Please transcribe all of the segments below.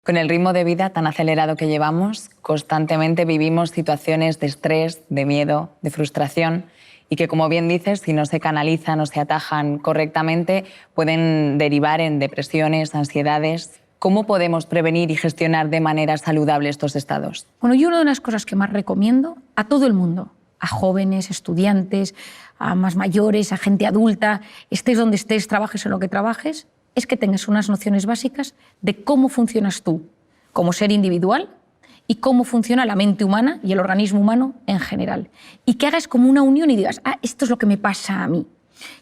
Con el ritmo de vida tan acelerado que llevamos, constantemente vivimos situaciones de estrés, de miedo, de frustración y que, como bien dices, si no se canalizan o se atajan correctamente, pueden derivar en depresiones, ansiedades. ¿Cómo podemos prevenir y gestionar de manera saludable estos estados? Bueno, yo una de las cosas que más recomiendo a todo el mundo, a jóvenes, estudiantes, a más mayores, a gente adulta, estés donde estés, trabajes en lo que trabajes, es que tengas unas nociones básicas de cómo funcionas tú como ser individual y cómo funciona la mente humana y el organismo humano en general. Y que hagas como una unión y digas, esto es lo que me pasa a mí.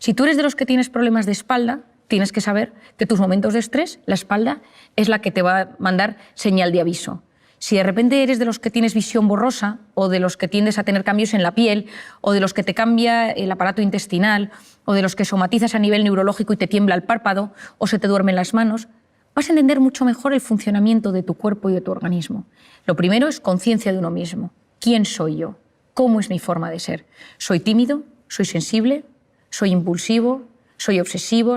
Si tú eres de los que tienes problemas de espalda, tienes que saber que tus momentos de estrés, la espalda es la que te va a mandar señal de aviso. Si de repente eres de los que tienes visión borrosa o de los que tiendes a tener cambios en la piel o de los que te cambia el aparato intestinal o de los que somatizas a nivel neurológico y te tiembla el párpado o se te duermen las manos, vas a entender mucho mejor el funcionamiento de tu cuerpo y de tu organismo. Lo primero es conciencia de uno mismo. ¿Quién soy yo? ¿Cómo es mi forma de ser? ¿Soy tímido? ¿Soy sensible? ¿Soy impulsivo? ¿Soy obsesivo?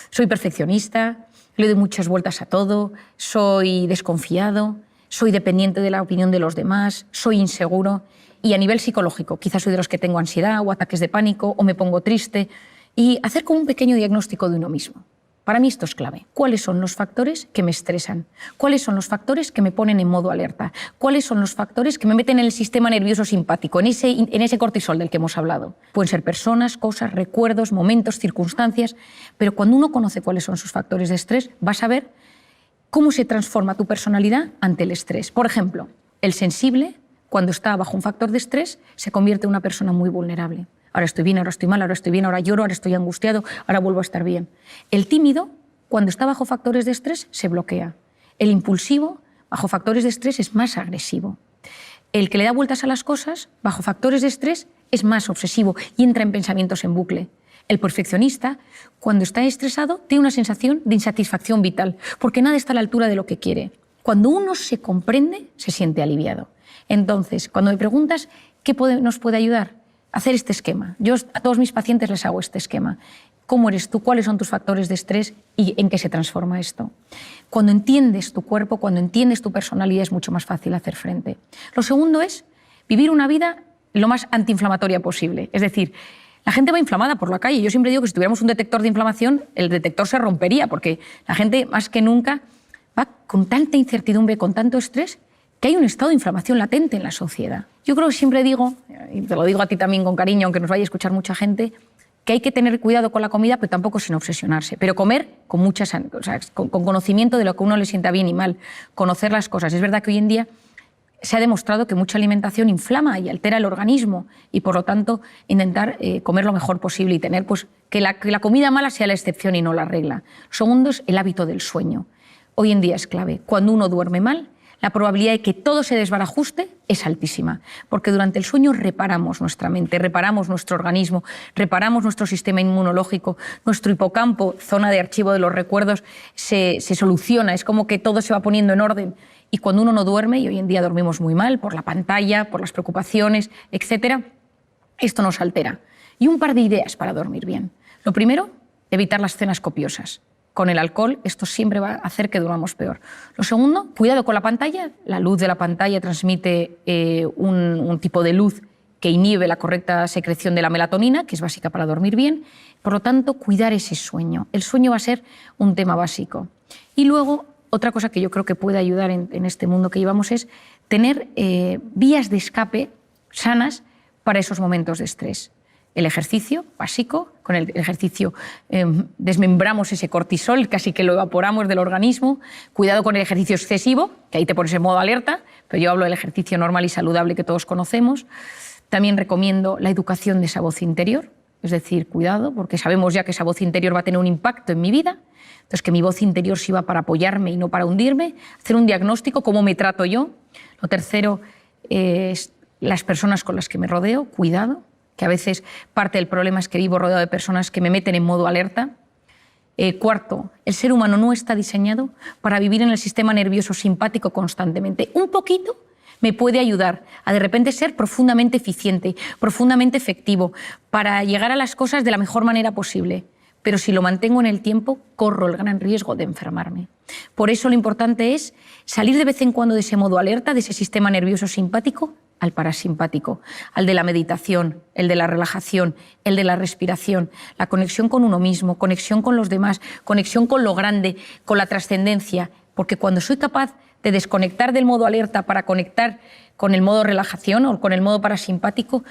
¿Soy perfeccionista? ¿Le doy muchas vueltas a todo? ¿Soy desconfiado? ¿Soy dependiente de la opinión de los demás? ¿Soy inseguro? Y a nivel psicológico, quizás soy de los que tengo ansiedad o ataques de pánico o me pongo triste. Y hacer como un pequeño diagnóstico de uno mismo. Para mí esto es clave. ¿Cuáles son los factores que me estresan? ¿Cuáles son los factores que me ponen en modo alerta? ¿Cuáles son los factores que me meten en el sistema nervioso simpático, en ese cortisol del que hemos hablado? Pueden ser personas, cosas, recuerdos, momentos, circunstancias, pero cuando uno conoce cuáles son sus factores de estrés, vas a ver cómo se transforma tu personalidad ante el estrés. Por ejemplo, el sensible, cuando está bajo un factor de estrés, se convierte en una persona muy vulnerable. Ahora estoy bien, ahora estoy mal, ahora estoy bien, ahora lloro, ahora estoy angustiado, ahora vuelvo a estar bien. El tímido, cuando está bajo factores de estrés, se bloquea. El impulsivo, bajo factores de estrés, es más agresivo. El que le da vueltas a las cosas, bajo factores de estrés, es más obsesivo y entra en pensamientos en bucle. El perfeccionista, cuando está estresado, tiene una sensación de insatisfacción vital, porque nada está a la altura de lo que quiere. Cuando uno se comprende, se siente aliviado. Entonces, cuando me preguntas qué nos puede ayudar, hacer este esquema. Yo a todos mis pacientes les hago este esquema. ¿Cómo eres tú? ¿Cuáles son tus factores de estrés? ¿Y en qué se transforma esto? Cuando entiendes tu cuerpo, cuando entiendes tu personalidad, es mucho más fácil hacer frente. Lo segundo es vivir una vida lo más antiinflamatoria posible. Es decir, la gente va inflamada por la calle. Yo siempre digo que si tuviéramos un detector de inflamación, el detector se rompería, porque la gente, más que nunca, va con tanta incertidumbre, con tanto estrés, que hay un estado de inflamación latente en la sociedad. Yo creo que siempre digo, y te lo digo a ti también con cariño, aunque nos vaya a escuchar mucha gente, que hay que tener cuidado con la comida, pero tampoco sin obsesionarse. Pero comer con con conocimiento de lo que a uno le sienta bien y mal, conocer las cosas. Es verdad que hoy en día se ha demostrado que mucha alimentación inflama y altera el organismo y, por lo tanto, intentar comer lo mejor posible y tener que la comida mala sea la excepción y no la regla. Lo segundo es el hábito del sueño. Hoy en día es clave. Cuando uno duerme mal, la probabilidad de que todo se desbarajuste es altísima, porque durante el sueño reparamos nuestra mente, reparamos nuestro organismo, reparamos nuestro sistema inmunológico, nuestro hipocampo, zona de archivo de los recuerdos, se soluciona, es como que todo se va poniendo en orden. Y cuando uno no duerme, y hoy en día dormimos muy mal por la pantalla, por las preocupaciones, etc., esto nos altera. Y un par de ideas para dormir bien. Lo primero, evitar las cenas copiosas. Con el alcohol esto siempre va a hacer que durmamos peor. Lo segundo, cuidado con la pantalla. La luz de la pantalla transmite un tipo de luz que inhibe la correcta secreción de la melatonina, que es básica para dormir bien. Por lo tanto, cuidar ese sueño. El sueño va a ser un tema básico. Y luego, otra cosa que yo creo que puede ayudar en este mundo que llevamos es tener vías de escape sanas para esos momentos de estrés. El ejercicio básico, con el ejercicio desmembramos ese cortisol, casi que lo evaporamos del organismo. Cuidado con el ejercicio excesivo, que ahí te pones en modo alerta, pero yo hablo del ejercicio normal y saludable que todos conocemos. También recomiendo la educación de esa voz interior, es decir, cuidado, porque sabemos ya que esa voz interior va a tener un impacto en mi vida, entonces que mi voz interior sirva para apoyarme y no para hundirme, hacer un diagnóstico, cómo me trato yo. Lo tercero es las personas con las que me rodeo, cuidado, que a veces parte del problema es que vivo rodeado de personas que me meten en modo alerta. Cuarto, el ser humano no está diseñado para vivir en el sistema nervioso simpático constantemente. Un poquito me puede ayudar a de repente ser profundamente eficiente, profundamente efectivo, para llegar a las cosas de la mejor manera posible. Pero si lo mantengo en el tiempo, corro el gran riesgo de enfermarme. Por eso lo importante es salir de vez en cuando de ese modo alerta, de ese sistema nervioso simpático, al parasimpático, al de la meditación, el de la relajación, el de la respiración, la conexión con uno mismo, conexión con los demás, conexión con lo grande, con la trascendencia, porque cuando soy capaz de desconectar del modo alerta para conectar con el modo relajación o con el modo parasimpático,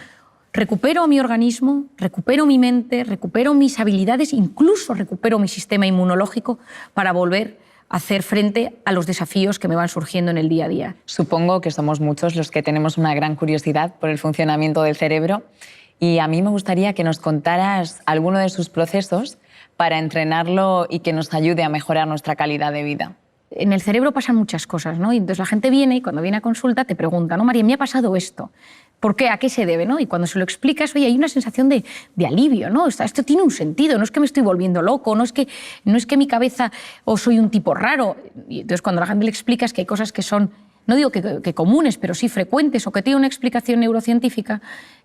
recupero mi organismo, recupero mi mente, recupero mis habilidades, incluso recupero mi sistema inmunológico para volver a hacer frente a los desafíos que me van surgiendo en el día a día. Supongo que somos muchos los que tenemos una gran curiosidad por el funcionamiento del cerebro y a mí me gustaría que nos contaras alguno de sus procesos para entrenarlo y que nos ayude a mejorar nuestra calidad de vida. En el cerebro pasan muchas cosas, ¿no? Y entonces la gente viene y cuando viene a consulta te pregunta, ¿no, María, me ha pasado esto? ¿Por qué? ¿A qué se debe? ¿No? Y cuando se lo explicas, oye, hay una sensación de alivio, ¿no? Esto tiene un sentido, no es que me estoy volviendo loco, no es que mi cabeza o soy un tipo raro. Y entonces cuando a la gente le explicas que hay cosas que son, no digo que comunes, pero sí frecuentes o que tienen una explicación neurocientífica,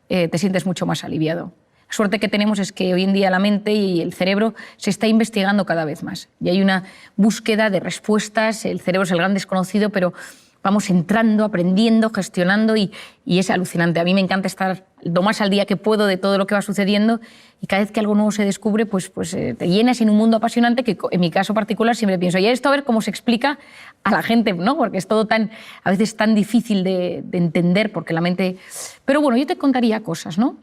te sientes mucho más aliviado. La suerte que tenemos es que hoy en día la mente y el cerebro se está investigando cada vez más y hay una búsqueda de respuestas, el cerebro es el gran desconocido, pero vamos entrando, aprendiendo, gestionando y es alucinante. A mí me encanta estar lo más al día que puedo de todo lo que va sucediendo y cada vez que algo nuevo se descubre, pues te llenas en un mundo apasionante que en mi caso particular siempre pienso, y esto a ver cómo se explica a la gente, ¿no? Porque es todo a veces tan difícil de entender porque la mente... Pero bueno, yo te contaría cosas, ¿no?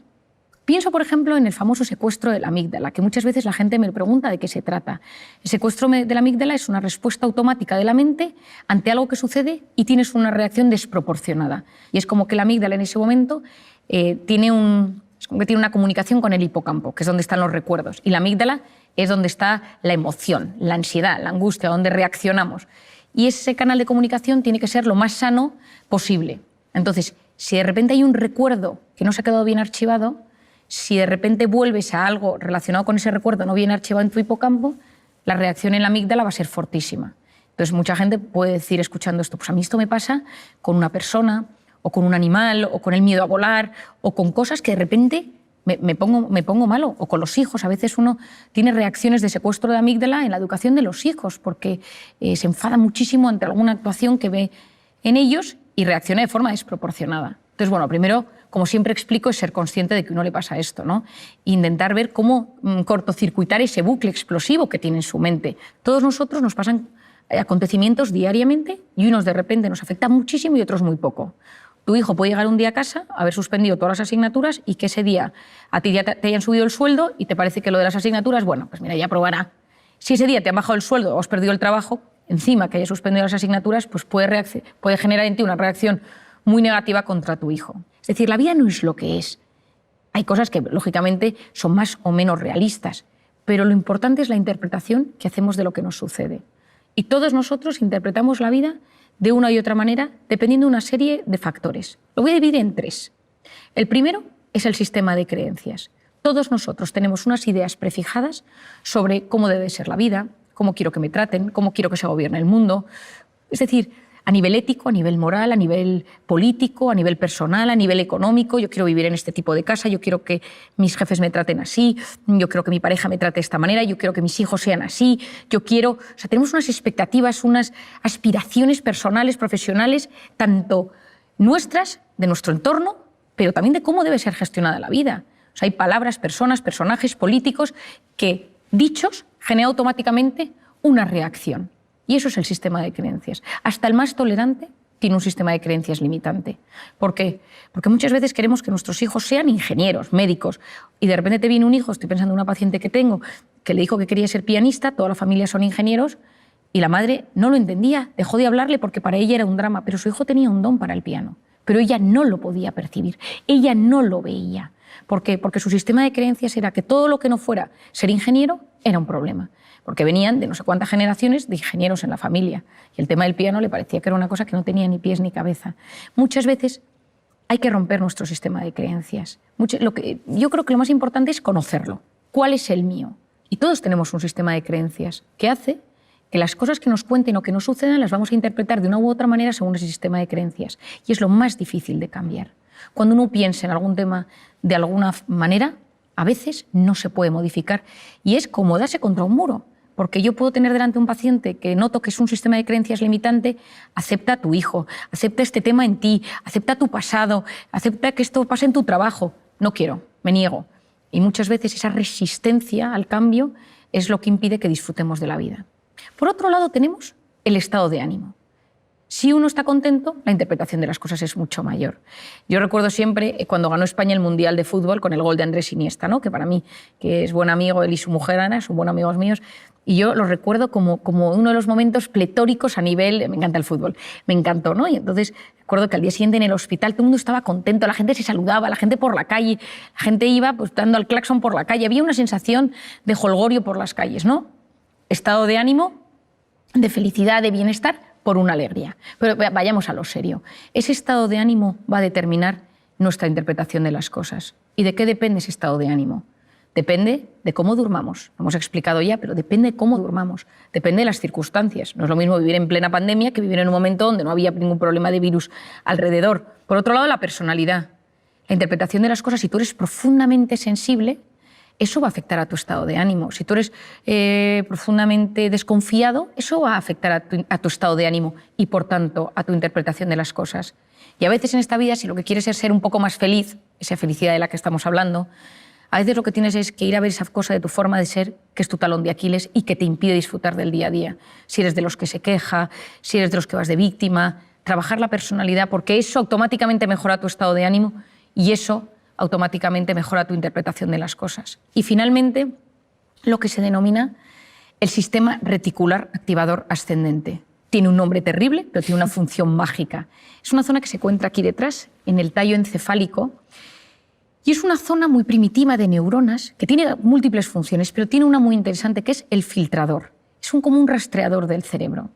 Pienso, por ejemplo, en el famoso secuestro de la amígdala, que muchas veces la gente me pregunta de qué se trata. El secuestro de la amígdala es una respuesta automática de la mente ante algo que sucede y tienes una reacción desproporcionada. Y es como que la amígdala en ese momento tiene una comunicación con el hipocampo, que es donde están los recuerdos. Y la amígdala es donde está la emoción, la ansiedad, la angustia, donde reaccionamos. Y ese canal de comunicación tiene que ser lo más sano posible. Entonces, si de repente hay un recuerdo que no se ha quedado bien archivado, si de repente vuelves a algo relacionado con ese recuerdo no bien archivado en tu hipocampo, la reacción en la amígdala va a ser fortísima. Entonces, mucha gente puede decir, escuchando esto, pues a mí esto me pasa con una persona, o con un animal, o con el miedo a volar, o con cosas que de repente me pongo malo, o con los hijos. A veces uno tiene reacciones de secuestro de amígdala en la educación de los hijos, porque se enfada muchísimo ante alguna actuación que ve en ellos y reacciona de forma desproporcionada. Entonces, bueno, primero, como siempre explico, es ser consciente de que a uno le pasa esto, ¿no? Intentar ver cómo cortocircuitar ese bucle explosivo que tiene en su mente. Todos nosotros nos pasan acontecimientos diariamente y unos de repente nos afectan muchísimo y otros muy poco. Tu hijo puede llegar un día a casa, haber suspendido todas las asignaturas y que ese día a ti ya te hayan subido el sueldo y te parece que lo de las asignaturas, bueno, pues mira, ya probará. Si ese día te han bajado el sueldo o has perdido el trabajo, encima que hayas suspendido las asignaturas, pues puede generar en ti una reacción muy negativa contra tu hijo. Es decir, la vida no es lo que es. Hay cosas que, lógicamente, son más o menos realistas, pero lo importante es la interpretación que hacemos de lo que nos sucede. Y todos nosotros interpretamos la vida de una y otra manera dependiendo de una serie de factores. Lo voy a dividir en tres. El primero es el sistema de creencias. Todos nosotros tenemos unas ideas prefijadas sobre cómo debe ser la vida, cómo quiero que me traten, cómo quiero que se gobierne el mundo. Es decir, a nivel ético, a nivel moral, a nivel político, a nivel personal, a nivel económico. Yo quiero vivir en este tipo de casa, yo quiero que mis jefes me traten así, yo quiero que mi pareja me trate de esta manera, yo quiero que mis hijos sean así, yo quiero... O sea, tenemos unas expectativas, unas aspiraciones personales, profesionales, tanto nuestras, de nuestro entorno, pero también de cómo debe ser gestionada la vida. O sea, hay palabras, personas, personajes, políticos que, dichos, generan automáticamente una reacción. Y eso es el sistema de creencias. Hasta el más tolerante tiene un sistema de creencias limitante. ¿Por qué? Porque muchas veces queremos que nuestros hijos sean ingenieros, médicos, y de repente te viene un hijo, estoy pensando en una paciente que tengo, que le dijo que quería ser pianista, toda la familia son ingenieros, y la madre no lo entendía, dejó de hablarle porque para ella era un drama, pero su hijo tenía un don para el piano, pero ella no lo podía percibir, ella no lo veía. ¿Por qué? Porque su sistema de creencias era que todo lo que no fuera ser ingeniero era un problema. Porque venían de no sé cuántas generaciones de ingenieros en la familia. Y el tema del piano le parecía que era una cosa que no tenía ni pies ni cabeza. Muchas veces hay que romper nuestro sistema de creencias. Yo creo que lo más importante es conocerlo. ¿Cuál es el mío? Y todos tenemos un sistema de creencias que hace que las cosas que nos cuenten o que nos sucedan las vamos a interpretar de una u otra manera según ese sistema de creencias. Y es lo más difícil de cambiar. Cuando uno piensa en algún tema de alguna manera, a veces no se puede modificar. Y es como darse contra un muro. porque yo puedo tener delante un paciente que noto que es un sistema de creencias limitante, acepta a tu hijo, acepta este tema en ti, acepta tu pasado, acepta que esto pase en tu trabajo. No quiero, me niego. Y muchas veces esa resistencia al cambio es lo que impide que disfrutemos de la vida. Por otro lado, tenemos el estado de ánimo. Si uno está contento, la interpretación de las cosas es mucho mayor. Yo recuerdo siempre cuando ganó España el Mundial de Fútbol con el gol de Andrés Iniesta, ¿no? Que para mí, que es buen amigo, él y su mujer Ana, son buenos amigos míos, y yo lo recuerdo como uno de los momentos pletóricos a nivel, me encanta el fútbol, me encantó, ¿no? Y entonces recuerdo que al día siguiente en el hospital todo el mundo estaba contento, la gente se saludaba, la gente por la calle, la gente iba pues dando al claxon por la calle, había una sensación de jolgorio por las calles, ¿no? Estado de ánimo, de felicidad, de bienestar, por una alegría. Pero vayamos a lo serio. Ese estado de ánimo va a determinar nuestra interpretación de las cosas. ¿Y de qué depende ese estado de ánimo? Depende de cómo durmamos. Lo hemos explicado ya, pero depende de cómo durmamos. Depende de las circunstancias. No es lo mismo vivir en plena pandemia que vivir en un momento donde no había ningún problema de virus alrededor. Por otro lado, la personalidad. La interpretación de las cosas, si tú eres profundamente sensible, eso va a afectar a tu estado de ánimo. Si tú eres profundamente desconfiado, eso va a afectar a tu estado de ánimo y, por tanto, a tu interpretación de las cosas. Y a veces en esta vida, si lo que quieres es ser un poco más feliz, esa felicidad de la que estamos hablando, a veces lo que tienes es que ir a ver esa cosa de tu forma de ser, que es tu talón de Aquiles y que te impide disfrutar del día a día. Si eres de los que se queja, si eres de los que vas de víctima, trabajar la personalidad, porque eso automáticamente mejora tu estado de ánimo y eso automáticamente mejora tu interpretación de las cosas. Y finalmente, lo que se denomina el sistema reticular activador ascendente. Tiene un nombre terrible, pero tiene una función mágica. Es una zona que se encuentra aquí detrás, en el tallo encefálico, y es una zona muy primitiva de neuronas que tiene múltiples funciones, pero tiene una muy interesante que es el filtrador. Es como un rastreador del cerebro.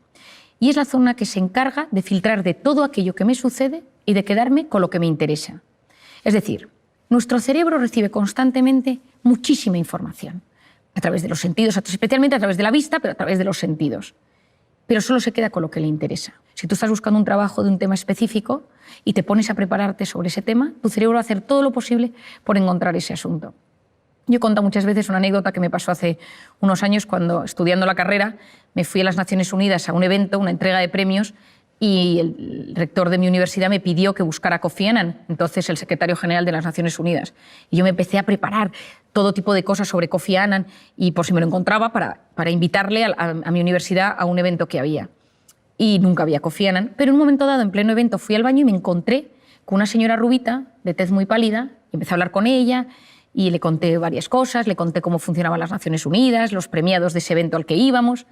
Y es la zona que se encarga de filtrar de todo aquello que me sucede y de quedarme con lo que me interesa. Es decir, nuestro cerebro recibe constantemente muchísima información, a través de los sentidos, especialmente a través de la vista, pero a través de los sentidos. Pero solo se queda con lo que le interesa. Si tú estás buscando un trabajo de un tema específico y te pones a prepararte sobre ese tema, tu cerebro va a hacer todo lo posible por encontrar ese asunto. Yo he contado muchas veces una anécdota que me pasó hace unos años cuando, estudiando la carrera, me fui a las Naciones Unidas a un evento, una entrega de premios, y el rector de mi universidad me pidió que buscara a Kofi Annan, entonces el secretario general de las Naciones Unidas. Y yo me empecé a preparar todo tipo de cosas sobre Kofi Annan y por si me lo encontraba para invitarle a mi universidad a un evento que había. Y nunca había Kofi Annan, pero en un momento dado, en pleno evento, fui al baño y me encontré con una señora rubita, de tez muy pálida, y empecé a hablar con ella y le conté varias cosas, le conté cómo funcionaban las Naciones Unidas, los premiados de ese evento al que íbamos,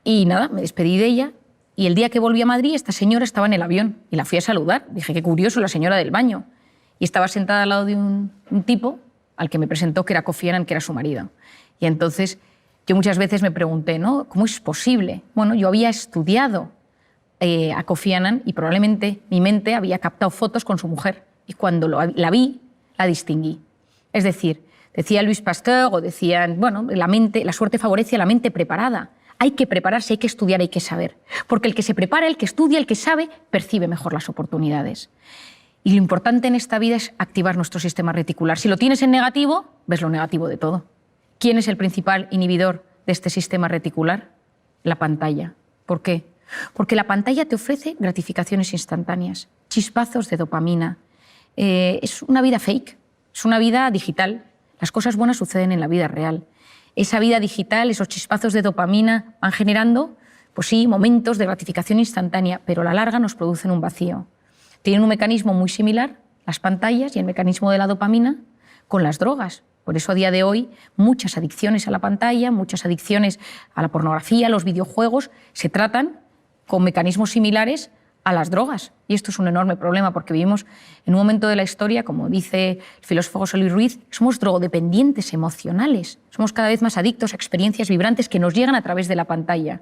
y nada, me despedí de ella. Y el día que volví a Madrid, esta señora estaba en el avión y la fui a saludar. Dije, qué curioso, la señora del baño. Y estaba sentada al lado de un tipo al que me presentó que era Kofi Annan, que era su marido. Y entonces yo muchas veces me pregunté, ¿no? ¿Cómo es posible? Bueno, yo había estudiado a Kofi Annan y probablemente mi mente había captado fotos con su mujer. Y cuando la vi, la distinguí. Es decir, decía Louis Pasteur o decían, bueno, la suerte favorece a la mente preparada. Hay que prepararse, hay que estudiar, hay que saber. Porque el que se prepara, el que estudia, el que sabe, percibe mejor las oportunidades. Y lo importante en esta vida es activar nuestro sistema reticular. Si lo tienes en negativo, ves lo negativo de todo. ¿Quién es el principal inhibidor de este sistema reticular? La pantalla. ¿Por qué? Porque la pantalla te ofrece gratificaciones instantáneas, chispazos de dopamina. Es una vida fake, es una vida digital. Las cosas buenas suceden en la vida real. Esa vida digital, esos chispazos de dopamina van generando, pues sí, momentos de gratificación instantánea, pero a la larga nos producen un vacío. Tienen un mecanismo muy similar, las pantallas y el mecanismo de la dopamina, con las drogas. Por eso a día de hoy muchas adicciones a la pantalla, muchas adicciones a la pornografía, a los videojuegos, se tratan con mecanismos similares a las drogas. Y esto es un enorme problema porque vivimos en un momento de la historia, como dice el filósofo José Luis Ruiz, somos drogodependientes emocionales. Somos cada vez más adictos a experiencias vibrantes que nos llegan a través de la pantalla.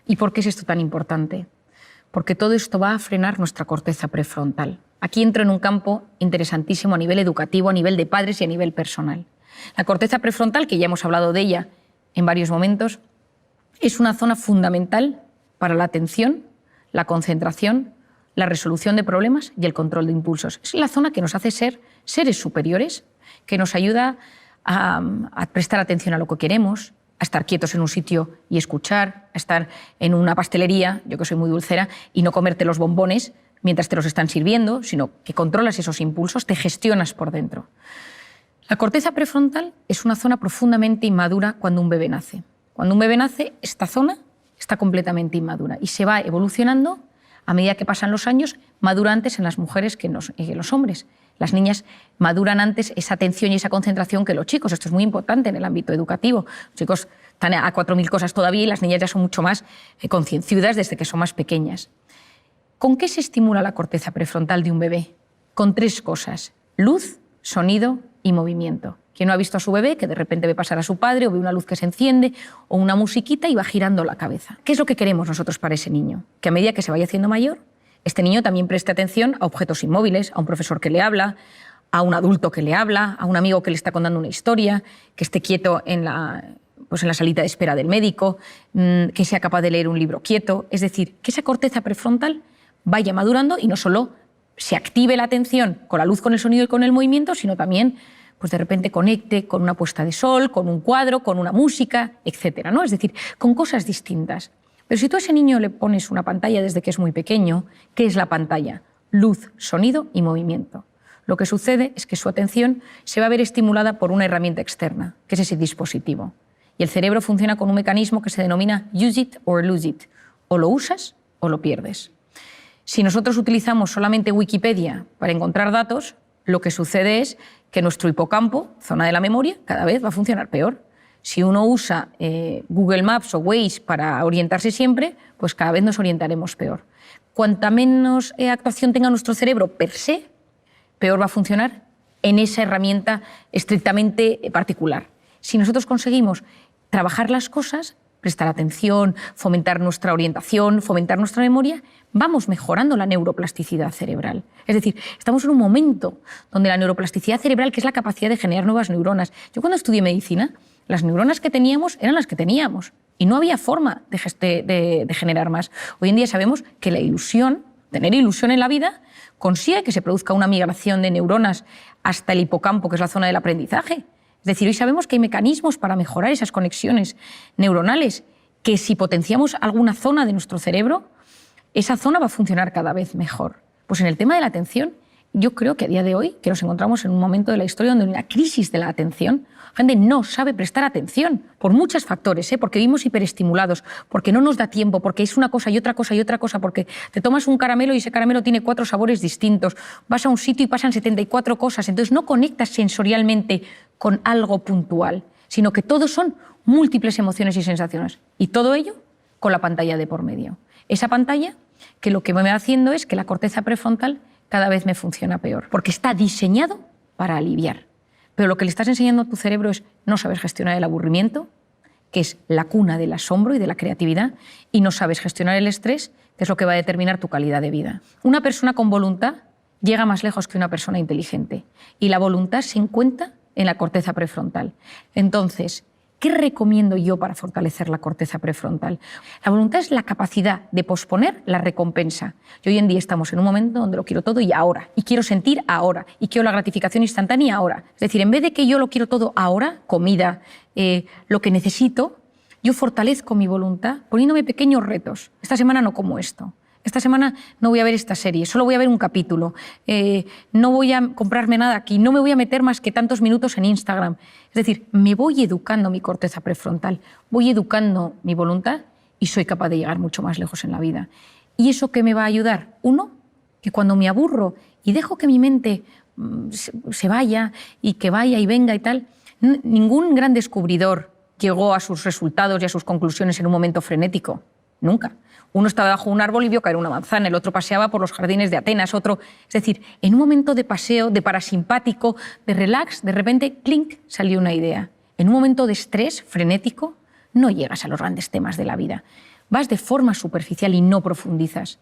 ¿Y por qué es esto tan importante? Porque todo esto va a frenar nuestra corteza prefrontal. Aquí entro en un campo interesantísimo a nivel educativo, a nivel de padres y a nivel personal. La corteza prefrontal, que ya hemos hablado de ella en varios momentos, es una zona fundamental para la atención, la concentración, la resolución de problemas y el control de impulsos. Es la zona que nos hace ser seres superiores, que nos ayuda a prestar atención a lo que queremos, a estar quietos en un sitio y escuchar, a estar en una pastelería, yo que soy muy dulcera, y no comerte los bombones mientras te los están sirviendo, sino que controlas esos impulsos, te gestionas por dentro. La corteza prefrontal es una zona profundamente inmadura cuando un bebé nace. Cuando un bebé nace, esta zona está completamente inmadura y se va evolucionando a medida que pasan los años, madura antes en las mujeres que en los hombres. Las niñas maduran antes esa atención y esa concentración que los chicos. Esto es muy importante en el ámbito educativo. Los chicos están a 4.000 cosas todavía y las niñas ya son mucho más concienciudas desde que son más pequeñas. ¿Con qué se estimula la corteza prefrontal de un bebé? Con 3 cosas: luz, sonido y movimiento. ¿Quién no ha visto a su bebé que de repente ve pasar a su padre o ve una luz que se enciende o una musiquita y va girando la cabeza? ¿Qué es lo que queremos nosotros para ese niño? Que a medida que se vaya haciendo mayor, este niño también preste atención a objetos inmóviles, a un profesor que le habla, a un adulto que le habla, a un amigo que le está contando una historia, que esté quieto en la salita de espera del médico, que sea capaz de leer un libro quieto. Es decir, que esa corteza prefrontal vaya madurando y no solo se active la atención con la luz, con el sonido y con el movimiento, sino también pues de repente conecte con una puesta de sol, con un cuadro, con una música, etcétera, ¿no? Es decir, con cosas distintas. Pero si tú a ese niño le pones una pantalla desde que es muy pequeño, ¿qué es la pantalla? Luz, sonido y movimiento. Lo que sucede es que su atención se va a ver estimulada por una herramienta externa, que es ese dispositivo. Y el cerebro funciona con un mecanismo que se denomina use it or lose it. O lo usas o lo pierdes. Si nosotros utilizamos solamente Wikipedia para encontrar datos, lo que sucede es que nuestro hipocampo, zona de la memoria, cada vez va a funcionar peor. Si uno usa Google Maps o Waze para orientarse siempre, pues cada vez nos orientaremos peor. Cuanta menos actuación tenga nuestro cerebro per se, peor va a funcionar en esa herramienta estrictamente particular. Si nosotros conseguimos trabajar las cosas, prestar atención, fomentar nuestra orientación, fomentar nuestra memoria, vamos mejorando la neuroplasticidad cerebral. Es decir, estamos en un momento donde la neuroplasticidad cerebral, que es la capacidad de generar nuevas neuronas. Yo cuando estudié medicina, las neuronas que teníamos eran las que teníamos y no había forma de generar más. Hoy en día sabemos que la ilusión, tener ilusión en la vida, consigue que se produzca una migración de neuronas hasta el hipocampo, que es la zona del aprendizaje. Es decir, hoy sabemos que hay mecanismos para mejorar esas conexiones neuronales, que si potenciamos alguna zona de nuestro cerebro, esa zona va a funcionar cada vez mejor. Pues en el tema de la atención, yo creo que a día de hoy, que nos encontramos en un momento de la historia donde hay una crisis de la atención, la gente no sabe prestar atención, por muchos factores, porque vivimos hiperestimulados, porque no nos da tiempo, porque es una cosa y otra cosa y otra cosa, porque te tomas un caramelo y ese caramelo tiene 4 sabores distintos, vas a un sitio y pasan 74 cosas, entonces no conectas sensorialmente con algo puntual, sino que todo son múltiples emociones y sensaciones, y todo ello con la pantalla de por medio. Esa pantalla que lo que me va haciendo es que la corteza prefrontal cada vez me funciona peor, porque está diseñado para aliviar. Pero lo que le estás enseñando a tu cerebro es no sabes gestionar el aburrimiento, que es la cuna del asombro y de la creatividad, y no sabes gestionar el estrés, que es lo que va a determinar tu calidad de vida. Una persona con voluntad llega más lejos que una persona inteligente, y la voluntad se encuentra en la corteza prefrontal. Entonces, ¿qué recomiendo yo para fortalecer la corteza prefrontal? La voluntad es la capacidad de posponer la recompensa. Y hoy en día estamos en un momento donde lo quiero todo y ahora, y quiero sentir ahora, y quiero la gratificación instantánea ahora. Es decir, en vez de que yo lo quiero todo ahora, comida, lo que necesito, yo fortalezco mi voluntad poniéndome pequeños retos. Esta semana no como esto. Esta semana no voy a ver esta serie, solo voy a ver un capítulo, no voy a comprarme nada aquí, no me voy a meter más que tantos minutos en Instagram. Es decir, me voy educando mi corteza prefrontal, voy educando mi voluntad y soy capaz de llegar mucho más lejos en la vida. ¿Y eso qué me va a ayudar? Uno, que cuando me aburro y dejo que mi mente se vaya y que vaya y venga y tal, ningún gran descubridor llegó a sus resultados y a sus conclusiones en un momento frenético, nunca. Uno estaba bajo un árbol y vio caer una manzana, el otro paseaba por los jardines de Atenas, otro... Es decir, en un momento de paseo, de parasimpático, de relax, de repente, clink, salió una idea. En un momento de estrés frenético, no llegas a los grandes temas de la vida. Vas de forma superficial y no profundizas.